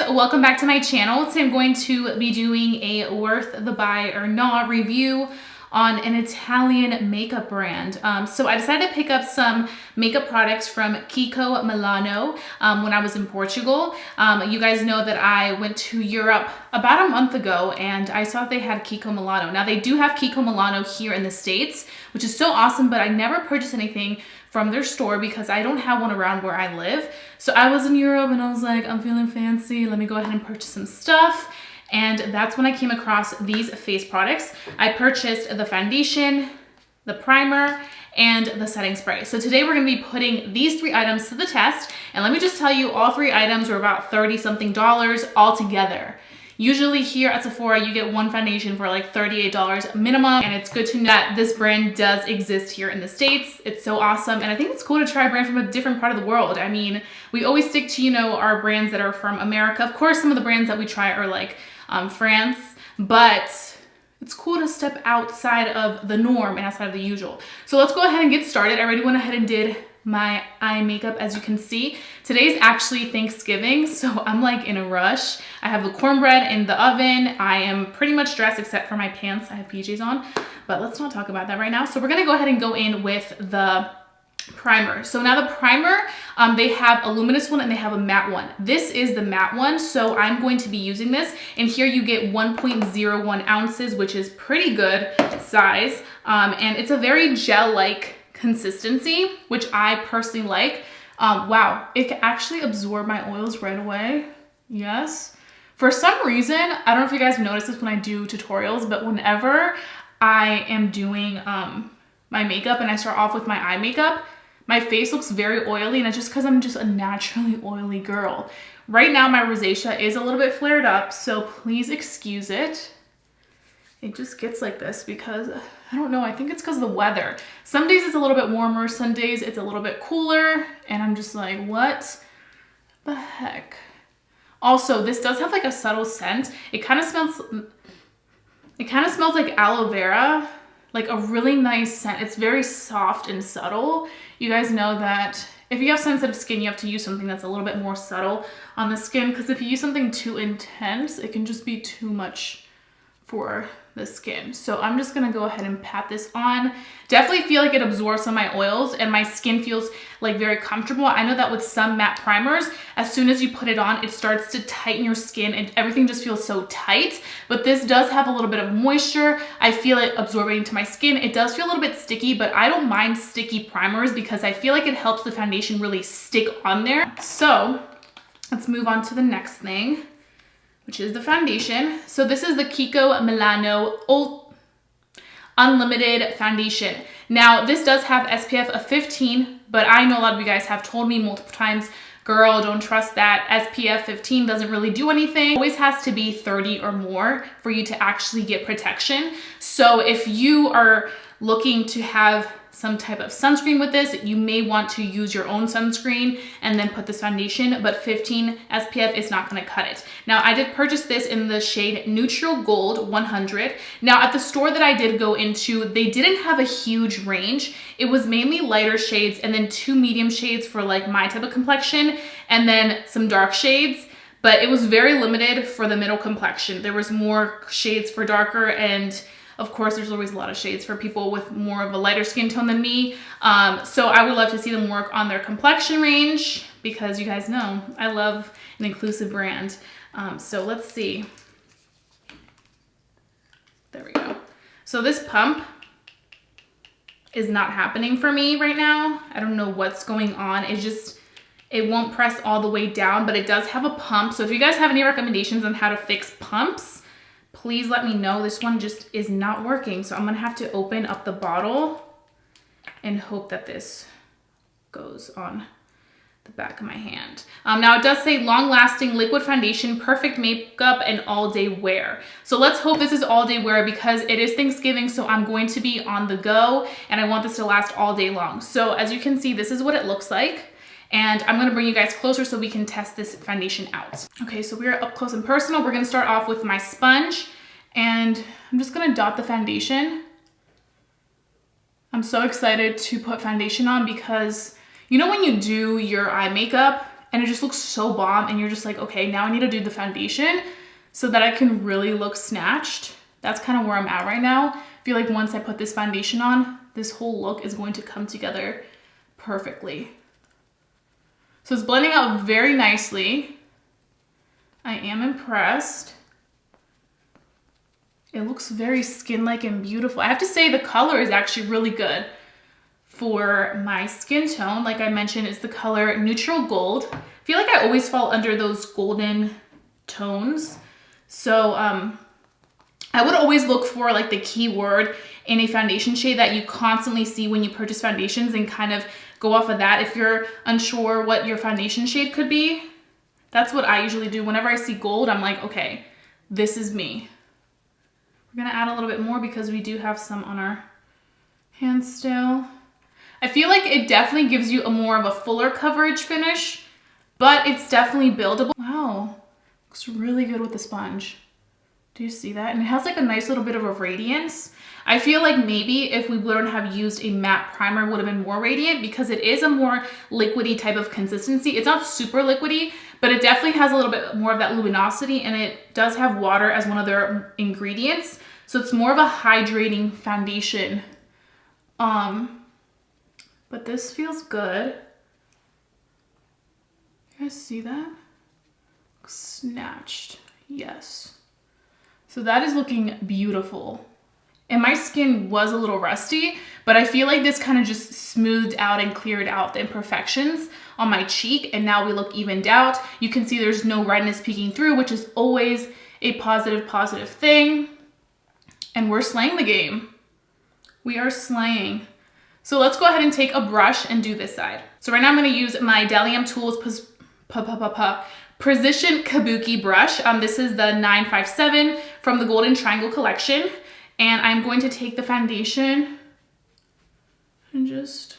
welcome back to my channel. Today I'm going to be doing a worth the buy or not review on an Italian makeup brand. So I decided to pick up some makeup products from Kiko Milano when I was in Portugal. You guys know that I went to Europe about a month ago and I saw they had Kiko Milano. Now they do have Kiko Milano here in the States, which is so awesome, but I never purchased anything from their store because I don't have one around where I live. So I was in Europe and I was like, I'm feeling fancy. Let me go ahead and purchase some stuff. And that's when I came across these face products. I purchased the foundation, the primer, and the setting spray. So today we're gonna be putting these three items to the test. And let me just tell you, all three items were about $30-something all together. Usually here at Sephora, you get one foundation for like $38 minimum, and it's good to know that this brand does exist here in the States. It's so awesome, and I think it's cool to try a brand from a different part of the world. I mean, we always stick to, you know, our brands that are from America. Of course, some of the brands that we try are like France, but it's cool to step outside of the norm and outside of the usual. So let's go ahead and get started. I already went ahead and did my eye makeup, as you can see. Today's actually Thanksgiving, so I'm like in a rush. I have the cornbread in the oven. I am pretty much dressed except for my pants. I have PJs on, but let's not talk about that right now. So we're gonna go ahead and go in with the primer. So now the primer, they have a luminous one and they have a matte one. This is the matte one, so I'm going to be using this. And here you get 1.01 ounces, which is pretty good size. And it's a very gel-like consistency, which I personally like. Wow, it can actually absorb my oils right away. Yes. For some reason, I don't know if you guys notice this when I do tutorials, but whenever I am doing my makeup and I start off with my eye makeup, my face looks very oily, and it's just because I'm just a naturally oily girl. Right now, my rosacea is a little bit flared up, so please excuse it. It just gets like this because, I don't know, I think it's because of the weather. Some days it's a little bit warmer, some days it's a little bit cooler, and I'm just like, what the heck? Also, this does have like a subtle scent. It kind of smells like aloe vera, like a really nice scent. It's very soft and subtle. You guys know that if you have sensitive skin, you have to use something that's a little bit more subtle on the skin, because if you use something too intense, it can just be too much for the skin. So I'm just gonna go ahead and pat this on. Definitely feel like it absorbs some of my oils and my skin feels like very comfortable. I know that with some matte primers, as soon as you put it on, it starts to tighten your skin and everything just feels so tight. But this does have a little bit of moisture. I feel it absorbing into my skin. It does feel a little bit sticky, but I don't mind sticky primers because I feel like it helps the foundation really stick on there. So let's move on to the next thing, which is the foundation. So this is the Kiko Milano Unlimited Foundation. Now, this does have SPF of 15, but I know a lot of you guys have told me multiple times, girl, don't trust that. SPF 15 doesn't really do anything. It always has to be 30 or more for you to actually get protection. So if you are looking to have some type of sunscreen with this, you may want to use your own sunscreen and then put this foundation, but 15 SPF is not gonna cut it. Now, I did purchase this in the shade Neutral Gold 100. Now, at the store that I did go into, they didn't have a huge range. It was mainly lighter shades and then 2 medium shades for like my type of complexion and then some dark shades. But it was very limited for the middle complexion. There was more shades for darker, and of course, there's always a lot of shades for people with more of a lighter skin tone than me. So I would love to see them work on their complexion range because you guys know I love an inclusive brand. So let's see. There we go. So this pump is not happening for me right now. I don't know what's going on. It won't press all the way down, but it does have a pump. So if you guys have any recommendations on how to fix pumps, please let me know. This one just is not working. So I'm gonna have to open up the bottle and hope that this goes on the back of my hand. Now it does say long-lasting liquid foundation, perfect makeup and all-day wear. So let's hope this is all-day wear because it is Thanksgiving, so I'm going to be on the go and I want this to last all day long. So as you can see, this is what it looks like. And I'm gonna bring you guys closer so we can test this foundation out. Okay, so we're up close and personal. We're gonna start off with my sponge and I'm just gonna dot the foundation. I'm so excited to put foundation on because you know when you do your eye makeup and it just looks so bomb, and you're just like, okay, now I need to do the foundation so that I can really look snatched. That's kind of where I'm at right now. I feel like once I put this foundation on, this whole look is going to come together perfectly. So it's blending out very nicely. I am impressed. It looks very skin-like and beautiful. I have to say the color is actually really good for my skin tone. Like I mentioned, it's the color Neutral Gold. I feel like I always fall under those golden tones. So I would always look for like the keyword in a foundation shade that you constantly see when you purchase foundations and kind of go off of that. If you're unsure what your foundation shade could be, that's what I usually do. Whenever I see gold, I'm like, okay, this is me. We're gonna add a little bit more because we do have some on our hands still. I feel like it definitely gives you a more of a fuller coverage finish, but it's definitely buildable. Wow, looks really good with the sponge. Do you see that? And it has like a nice little bit of a radiance. I feel like maybe if we wouldn't have used a matte primer, it would have been more radiant because it is a more liquidy type of consistency. It's not super liquidy, but it definitely has a little bit more of that luminosity, and it does have water as one of their ingredients. So it's more of a hydrating foundation. But this feels good. You guys see that? Snatched, yes. So that is looking beautiful. And my skin was a little rusty, but I feel like this kind of just smoothed out and cleared out the imperfections on my cheek, and now we look evened out. You can see there's no redness peeking through, which is always a positive thing. And we're slaying the game. We are slaying. So let's go ahead and take a brush and do this side. So right now I'm gonna use my Delium Tools Precision Kabuki brush. This is the 957 from the Golden Triangle collection. And I'm going to take the foundation and just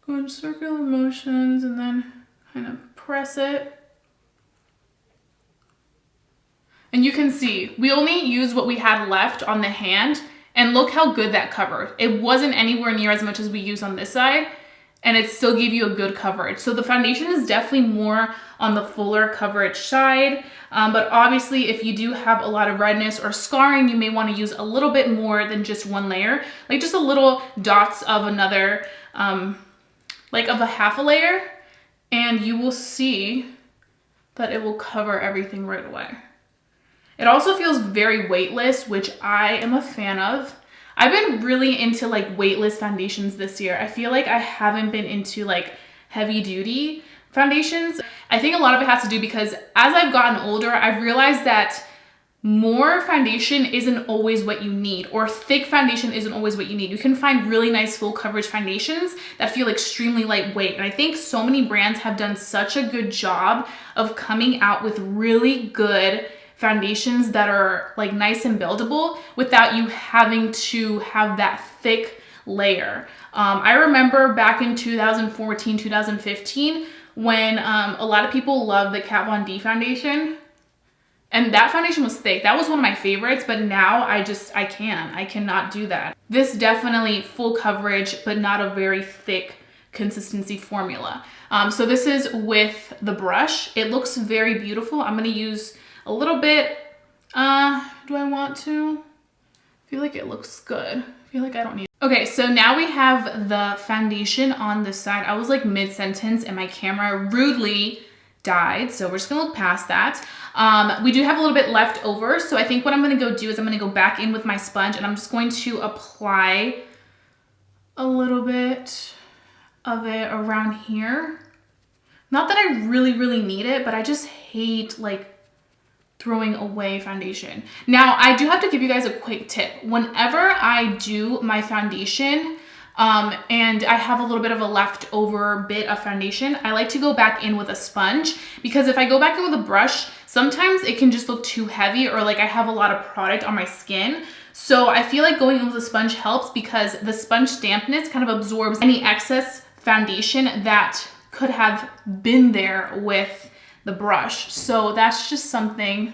go in circular motions and then kind of press it. And you can see, we only used what we had left on the hand, and look how good that covered. It wasn't anywhere near as much as we used on this side, and it still gave you a good coverage. So the foundation is definitely more on the fuller coverage side, but obviously if you do have a lot of redness or scarring, you may want to use a little bit more than just one layer, like just a little dots of another, like of a half a layer, and you will see that it will cover everything right away. It also feels very weightless, which I am a fan of. I've been really into like weightless foundations this year. I feel like I haven't been into like heavy duty foundations. I think a lot of it has to do because as I've gotten older, I've realized that more foundation isn't always what you need, or thick foundation isn't always what you need. You can find really nice full coverage foundations that feel extremely lightweight. And I think so many brands have done such a good job of coming out with really good foundations that are like nice and buildable without you having to have that thick layer. I remember back in 2014, 2015, when a lot of people loved the Kat Von D foundation, and that foundation was thick. That was one of my favorites, but now I cannot do that. This definitely full coverage, but not a very thick consistency formula. So this is with the brush. It looks very beautiful. I'm gonna use a little bit, do I want to? I feel like it looks good. I feel like I don't need. Okay, so now we have the foundation on this side. I was like mid-sentence and my camera rudely died, so we're just gonna look past that. We do have a little bit left over, so I think what I'm gonna go do is I'm gonna go back in with my sponge and I'm just going to apply a little bit of it around here. Not that I really need it, but I just hate like throwing away foundation. Now, I do have to give you guys a quick tip. Whenever I do my foundation, and I have a little bit of a leftover bit of foundation, I like to go back in with a sponge, because if I go back in with a brush, sometimes it can just look too heavy, or like I have a lot of product on my skin. So I feel like going in with a sponge helps because the sponge dampness kind of absorbs any excess foundation that could have been there with the brush. So that's just something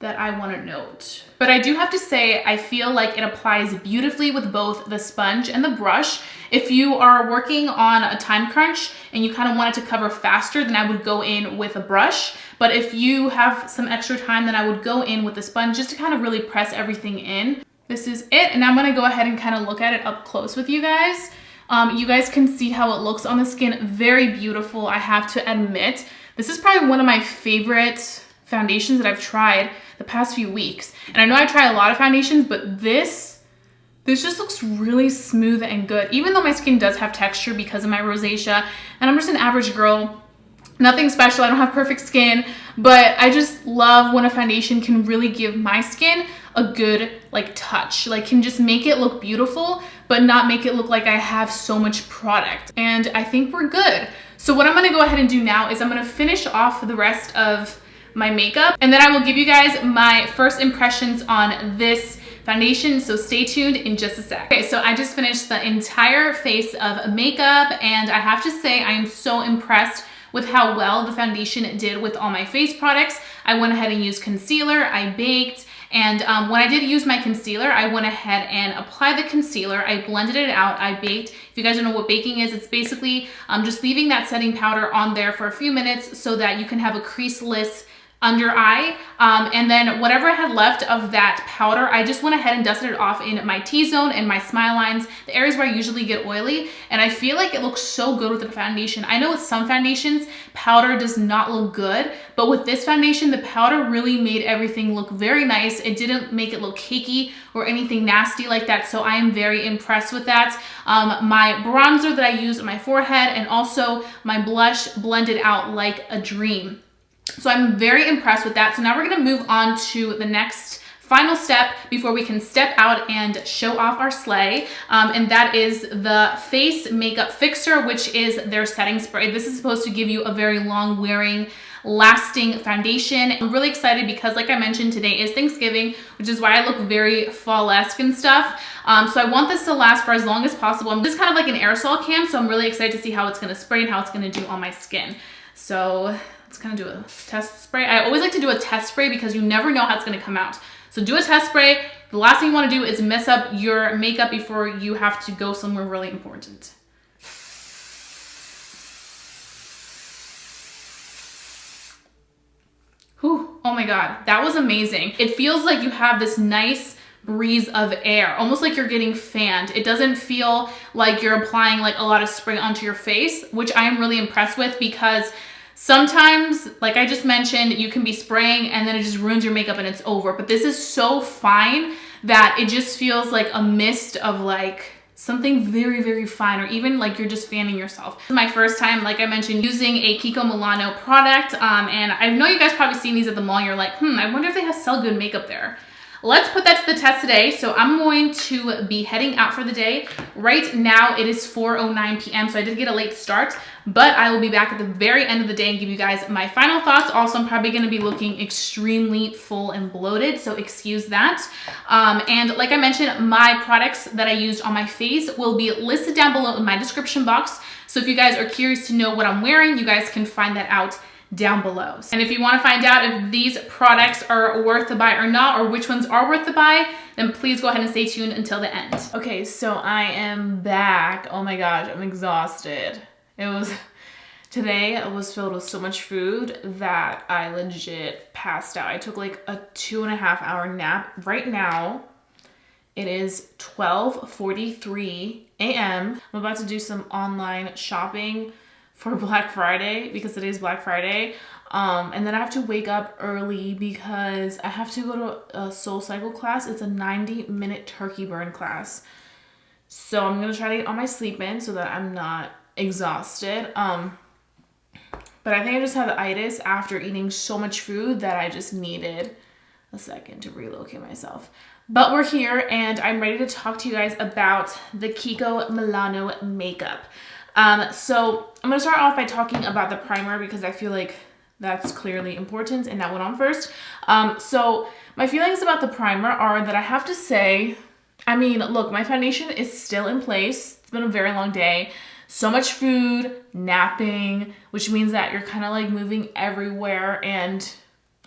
that I want to note. But I do have to say, I feel like it applies beautifully with both the sponge and the brush. If you are working on a time crunch and you kind of want it to cover faster, then I would go in with a brush. But if you have some extra time, then I would go in with the sponge just to kind of really press everything in. This is it, and I'm gonna go ahead and kind of look at it up close with you guys. You guys can see how it looks on the skin. Very beautiful, I have to admit. This is probably one of my favorite foundations that I've tried the past few weeks. And I know I try a lot of foundations, but this just looks really smooth and good. Even though my skin does have texture because of my rosacea, and I'm just an average girl, nothing special, I don't have perfect skin, but I just love when a foundation can really give my skin a good like touch, like can just make it look beautiful, but not make it look like I have so much product. And I think we're good. So what I'm gonna go ahead and do now is I'm gonna finish off the rest of my makeup, and then I will give you guys my first impressions on this foundation, so stay tuned in just a sec. Okay, so I just finished the entire face of makeup, and I have to say I am so impressed with how well the foundation did with all my face products. I went ahead and used concealer, I baked, and when I did use my concealer, I went ahead and applied the concealer, I blended it out, I baked. If you guys don't know what baking is, it's basically just leaving that setting powder on there for a few minutes so that you can have a creaseless under eye, and then whatever I had left of that powder, I just went ahead and dusted it off in my T-zone and my smile lines, the areas where I usually get oily, and I feel like it looks so good with the foundation. I know with some foundations, powder does not look good, but with this foundation, the powder really made everything look very nice. It didn't make it look cakey or anything nasty like that, so I am very impressed with that. My bronzer that I used on my forehead and also my blush blended out like a dream. So I'm very impressed with that. So now we're gonna move on to the next final step before we can step out and show off our sleigh. And that is the face makeup fixer, which is their setting spray. This is supposed to give you a very long wearing, lasting foundation. I'm really excited because like I mentioned, today is Thanksgiving, which is why I look very fall-esque and stuff. So I want this to last for as long as possible. This is kind of like an aerosol can, so I'm really excited to see how it's gonna spray and how it's gonna do on my skin. So let's kind of do a test spray. I always like to do a test spray because you never know how it's gonna come out. So do a test spray. The last thing you wanna do is mess up your makeup before you have to go somewhere really important. Whew, oh my God, that was amazing. It feels like you have this nice breeze of air, almost like you're getting fanned. It doesn't feel like you're applying like a lot of spray onto your face, which I am really impressed with because sometimes, like I just mentioned, you can be spraying and then it just ruins your makeup and it's over. But this is so fine that it just feels like a mist of like something very, very fine, or even like you're just fanning yourself. This is my first time, like I mentioned, using a Kiko Milano product. And I know you guys probably seen these at the mall. You're like, I wonder if they sell good makeup there. Let's put that to the test today. So I'm going to be heading out for the day. Right now it is 4:09 p.m. So I did get a late start, but I will be back at the very end of the day and give you guys my final thoughts. Also, I'm probably gonna be looking extremely full and bloated, so excuse that. And like I mentioned, my products that I used on my face will be listed down below in my description box. So if you guys are curious to know what I'm wearing, you guys can find that out down below. And if you want to find out if these products are worth the buy or not, or which ones are worth the buy, then please go ahead and stay tuned until the end. Okay, so I am back. Oh my gosh, I'm exhausted. Today was filled with so much food that I legit passed out. I took like a 2.5-hour nap. Right now, it is 12:43 a.m. I'm about to do some online shopping for Black Friday because today is Black Friday. And then I have to wake up early because I have to go to a Soul Cycle class. It's a 90-minute turkey burn class. So I'm gonna try to get all my sleep in so that I'm not exhausted. But I think I just have itis after eating so much food that I just needed a second to relocate myself. But we're here and I'm ready to talk to you guys about the Kiko Milano makeup. So I'm gonna start off by talking about the primer because I feel like that's clearly important and that went on first. So my feelings about the primer are that I have to say, I mean, look, my foundation is still in place. It's been a very long day. So much food, napping, which means that you're kind of like moving everywhere and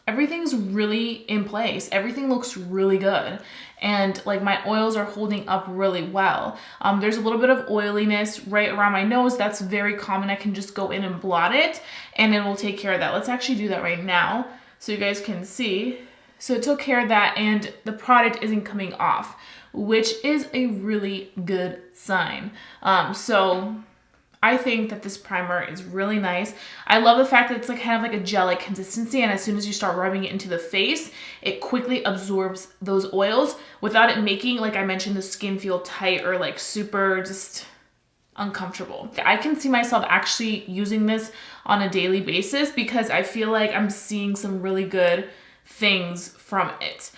everything's really in place. Everything looks really good. And like my oils are holding up really well. There's a little bit of oiliness right around my nose. That's very common. I can just go in and blot it and it will take care of that. Let's actually do that right now so you guys can see. So it took care of that and the product isn't coming off, which is a really good sign. So I think that this primer is really nice. I love the fact that it's like kind of like a gel-like consistency, and as soon as you start rubbing it into the face, it quickly absorbs those oils without it making, like I mentioned, the skin feel tight or like super just uncomfortable. I can see myself actually using this on a daily basis because I feel like I'm seeing some really good things from it.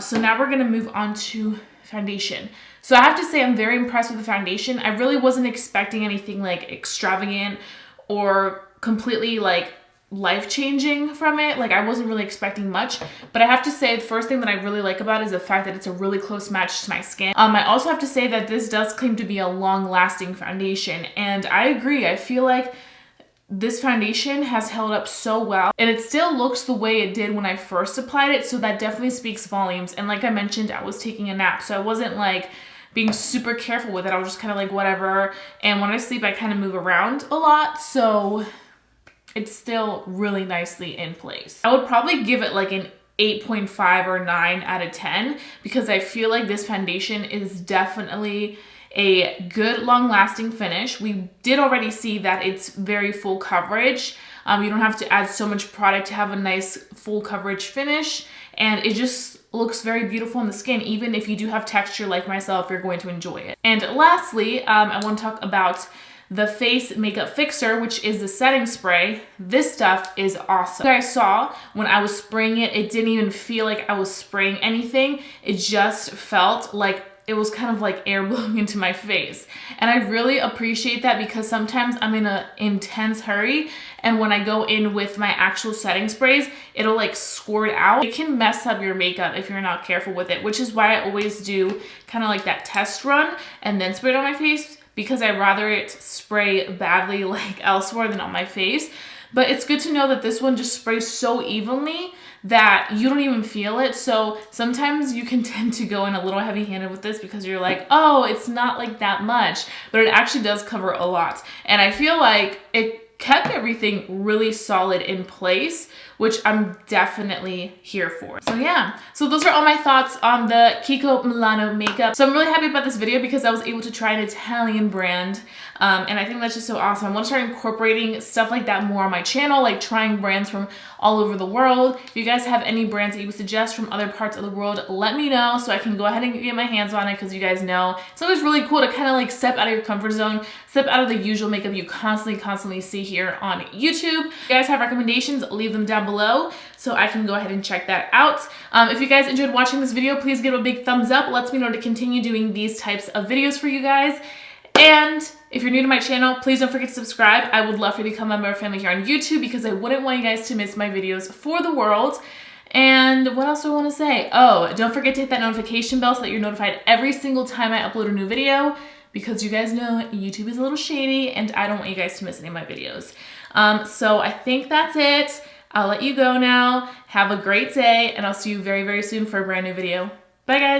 So now we're gonna move on to foundation. So I have to say I'm very impressed with the foundation. I really wasn't expecting anything like extravagant or completely like life-changing from it. Like I wasn't really expecting much, but I have to say the first thing that I really like about it is the fact that it's a really close match to my skin. I also have to say that this does claim to be a long-lasting foundation, and I agree. I feel like this foundation has held up so well and it still looks the way it did when I first applied it, so that definitely speaks volumes. And like I mentioned, I was taking a nap, so I wasn't like being super careful with it. I was just kind of like whatever, and when I sleep I kind of move around a lot, so it's still really nicely in place. I would probably give it like an 8.5 or 9 out of 10 because I feel like this foundation is definitely a good long-lasting finish. We did already see that it's very full coverage. You don't have to add so much product to have a nice full coverage finish, and it just looks very beautiful on the skin. Even if you do have texture like myself, you're going to enjoy it. And lastly, I want to talk about the face makeup fixer, which is the setting spray. This stuff is awesome. Like I saw when I was spraying it, it didn't even feel like I was spraying anything. It just felt like it was kind of like air blowing into my face. And I really appreciate that because sometimes I'm in an intense hurry, and when I go in with my actual setting sprays, it'll like squirt out. It can mess up your makeup if you're not careful with it, which is why I always do kind of like that test run and then spray it on my face, because I'd rather it spray badly like elsewhere than on my face. But it's good to know that this one just sprays so evenly that you don't even feel it. So sometimes you can tend to go in a little heavy-handed with this because you're like, oh, it's not like that much, but it actually does cover a lot. And I feel like it kept everything really solid in place, which I'm definitely here for. So yeah, so those are all my thoughts on the Kiko Milano makeup. So I'm really happy about this video because I was able to try an Italian brand, and I think that's just so awesome. I want to start incorporating stuff like that more on my channel, like trying brands from all over the world. If you guys have any brands that you would suggest from other parts of the world, let me know so I can go ahead and get my hands on it, because you guys know it's always really cool to kind of like step out of your comfort zone, step out of the usual makeup you constantly see here on YouTube. If you guys have recommendations, leave them down below so I can go ahead and check that out. If you guys enjoyed watching this video, please give it a big thumbs up. It lets me know to continue doing these types of videos for you guys. And if you're new to my channel, please don't forget to subscribe. I would love for you to become a member of our family here on YouTube because I wouldn't want you guys to miss my videos for the world. And what else do I want to say? Oh, don't forget to hit that notification bell so that you're notified every single time I upload a new video, because you guys know YouTube is a little shady and I don't want you guys to miss any of my videos. So I think that's it. I'll let you go now. Have a great day, and I'll see you very, very soon for a brand new video. Bye, guys.